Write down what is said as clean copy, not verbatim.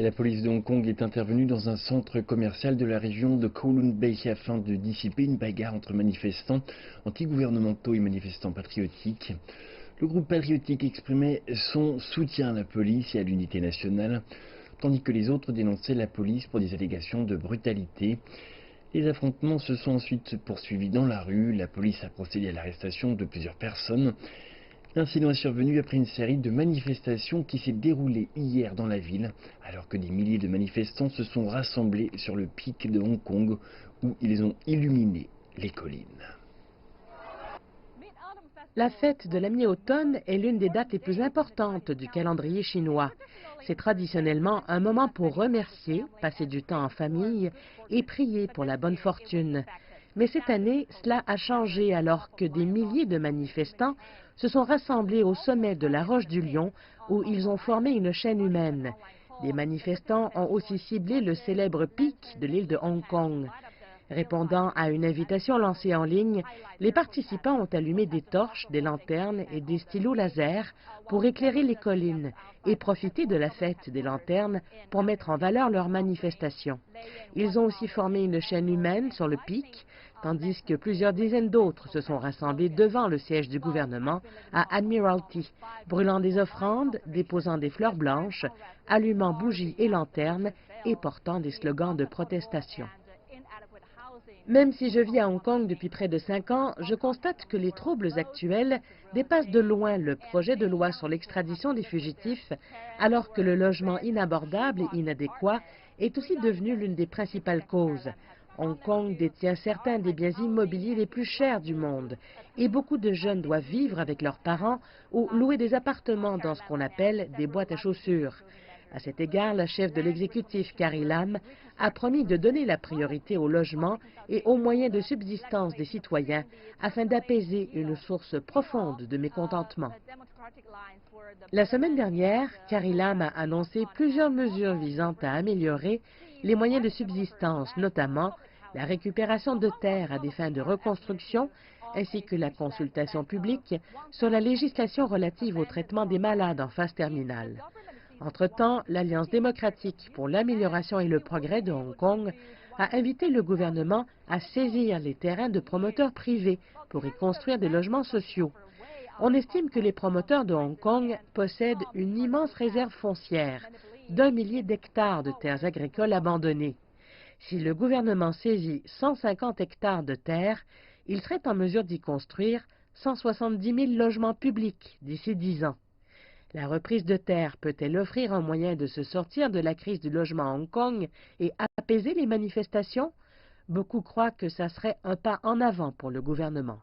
Et la police de Hong Kong est intervenue dans un centre commercial de la région de Kowloon Bay afin de dissiper une bagarre entre manifestants anti-gouvernementaux et manifestants patriotiques. Le groupe patriotique exprimait son soutien à la police et à l'unité nationale, tandis que les autres dénonçaient la police pour des allégations de brutalité. Les affrontements se sont ensuite poursuivis dans la rue. La police a procédé à l'arrestation de plusieurs personnes. L'incident est survenu après une série de manifestations qui s'est déroulée hier dans la ville, alors que des milliers de manifestants se sont rassemblés sur le pic de Hong Kong, où ils ont illuminé les collines. La fête de la mi-automne est l'une des dates les plus importantes du calendrier chinois. C'est traditionnellement un moment pour remercier, passer du temps en famille et prier pour la bonne fortune. Mais cette année, cela a changé alors que des milliers de manifestants se sont rassemblés au sommet de la Roche du Lion où ils ont formé une chaîne humaine. Des manifestants ont aussi ciblé le célèbre pic de l'île de Hong Kong. Répondant à une invitation lancée en ligne, les participants ont allumé des torches, des lanternes et des stylos laser pour éclairer les collines et profiter de la fête des lanternes pour mettre en valeur leur manifestation. Ils ont aussi formé une chaîne humaine sur le pic, tandis que plusieurs dizaines d'autres se sont rassemblés devant le siège du gouvernement à Admiralty, brûlant des offrandes, déposant des fleurs blanches, allumant bougies et lanternes et portant des slogans de protestation. Même si je vis à Hong Kong depuis près de 5 ans, je constate que les troubles actuels dépassent de loin le projet de loi sur l'extradition des fugitifs, alors que le logement inabordable et inadéquat est aussi devenu l'une des principales causes. Hong Kong détient certains des biens immobiliers les plus chers du monde et beaucoup de jeunes doivent vivre avec leurs parents ou louer des appartements dans ce qu'on appelle des boîtes à chaussures. À cet égard, la chef de l'exécutif, Carrie Lam, a promis de donner la priorité au logement et aux moyens de subsistance des citoyens afin d'apaiser une source profonde de mécontentement. La semaine dernière, Carrie Lam a annoncé plusieurs mesures visant à améliorer les moyens de subsistance, notamment la récupération de terres à des fins de reconstruction, ainsi que la consultation publique sur la législation relative au traitement des malades en phase terminale. Entre-temps, l'Alliance démocratique pour l'amélioration et le progrès de Hong Kong a invité le gouvernement à saisir les terrains de promoteurs privés pour y construire des logements sociaux. On estime que les promoteurs de Hong Kong possèdent une immense réserve foncière, d'1 millier d'hectares de terres agricoles abandonnées. Si le gouvernement saisit 150 hectares de terre, il serait en mesure d'y construire 170 000 logements publics d'ici 10 ans. La reprise de terre peut-elle offrir un moyen de se sortir de la crise du logement à Hong Kong et apaiser les manifestations? Beaucoup croient que ça serait un pas en avant pour le gouvernement.